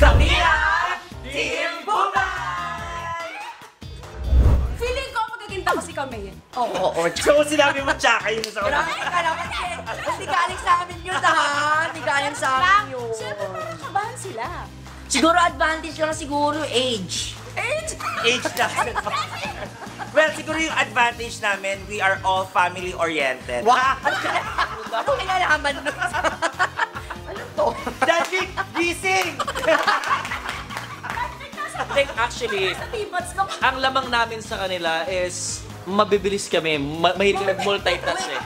Kami ang Team Bubay! Feeling ko magaginda kasi kami. Oo. So, sinabi mo tsaka yun sa una. Marami ka naman eh. Hindi galing sa amin yun ha. Hindi galing sa amin yun. Siyempre, parang kabahan sila. Siguro advantage lang siguro age. Age na. Well, siguro yung advantage namin, we are all family-oriented. Wow! Ano kinalaman nun? Ano to? Daddy, gising! Actually, Tibots ka. ang lamang namin sa kanila is mabibilis kami. Mahilig kami multitask eh.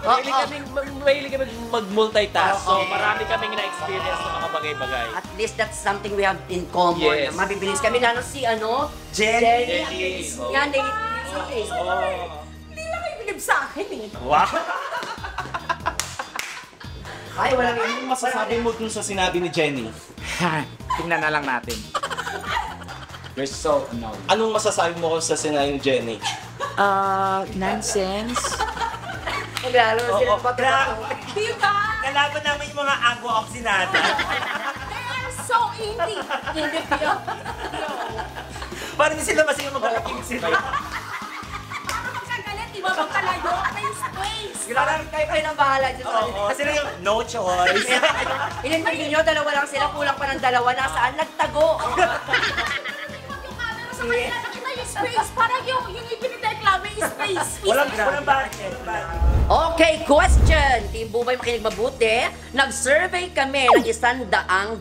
Mahilig kami mag-multitask. So, marami kaming na-experience ng mga bagay-bagay. At least that's something we have in common. Yes. Na mabibilis kami. Lalo si Jenny! Yan, Hindi lang kayo bilib sa akin eh. Wow! Ay, walang Anong masasabi mo dun sa sinabi ni Jenny? Tingnan na lang natin. You're so annoying. Anong masasabi mo sa sinabi ni Jenny? Nonsense. Lalo sila Oo, patrato. Diba? Kalaban namin yung mga agwa-oxinada. They are so indie. Indie feel. Parang hindi sila masaya mag-alaking sila. Parang magkagalit, di ba? Magkalayo. May space. Parang kayo nang bahala dyan sa kanila. Oo, sila yung no choice. Inintigin nyo, dalawa lang sila. Kulang pa ng dalawa. Nasaan? Nagtago. Yung camera sa kanila, nakita yung space. Parang yung ipinidekla, may space. Walang budget. Okay, question. Team Bubay, makinig mabuti. Nag-survey kami ng 100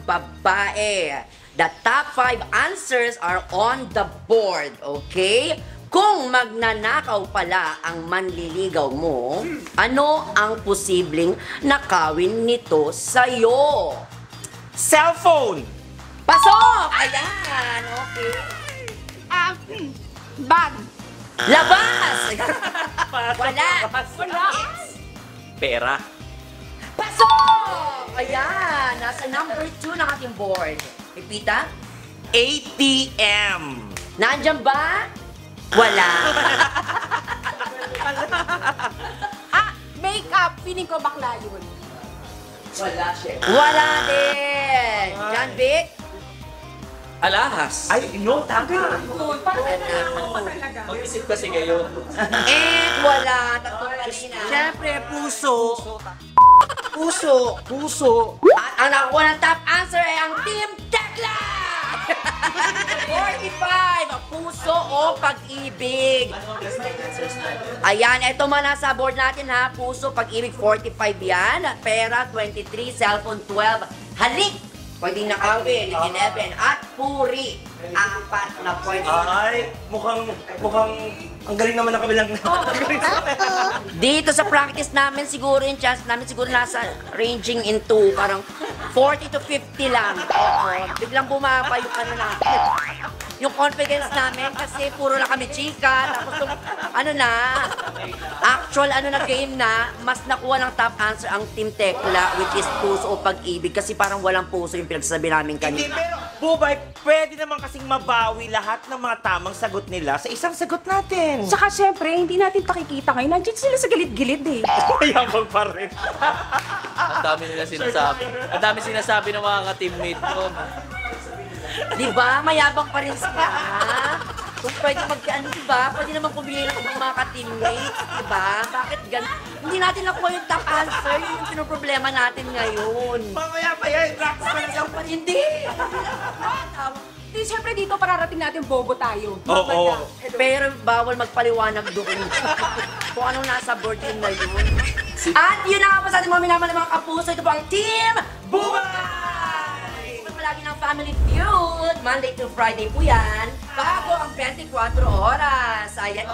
babae. The top 5 answers are on the board, okay? Kung magnanakaw pala ang manliligaw mo, ano ang posibleng nakawin nito sa'yo? Cellphone! Pasok! Ayan, okay. Bag. Labas! Wala. Wala. Pera. Pasok! Ayan, nasa number 2 ng ating board. Pipita? ATM! Nandyan ba? Wala. Makeup. Feeling ko bakla yun. Wala din. John Vic? Alahas. Ay, no, tama. Parang ano talaga. Mag-isip kasi kayo. And wala. Tatlong kanina. Siyempre, puso. At ang nakuha ng top answer ay ang Team Tekla! 45! Puso o pag-ibig. Ayan, ito man nasa board natin ha. Puso, pag-ibig, 45 yan. Pera, 23. Cellphone, 12. Halik! Pwedeng nakawin, 11. At puri, 4 na points. Ay, mukhang, ang galing naman ng kabilang. Dito sa practice namin, siguro yung chance namin, siguro nasa ranging into parang 40 to 50 lang. Oo. Biglang bumaba yung ano namin. Yung confidence namin kasi puro na kami chika. Tapos yung, ano na, actual ano na game na, mas nakuha ng top answer ang Team Tekla, which is puso o pag-ibig. Kasi parang walang puso yung pinagsasabi namin Hindi, kanina. pero, Bubay, pwede naman kasing mabawi lahat ng mga tamang sagot nila sa isang sagot natin. Tsaka syempre, hindi natin pakikita ngayon. Nandiyan sila sa gilid-gilid eh. Mayabang pa rin. Ang dami nila sinasabi. Ang dami sinasabi ng mga ka-teammate ko. Di ba? Mayabang pa rin sila. Kung pwede magkaano, di ba? Pwede naman pumili ng mga ka-teammates, di ba? Bakit ganun? Hindi natin nakuha yung top answer. Yun yung pinoproblema natin ngayon. Mamaya pa yan, practice pa lang. Hindi! Di, syempre dito pararating natin bobo tayo. Oo. Pero bawal magpaliwanag doon. Kung anong nasa board yun na yun. At yun na nga po sa ating mga minamahal na mga kapuso. Ito po ang Team Bubay! Ito palagi ng Family Feud. Monday to Friday po yan. Bago ang 24 oras. Ayan.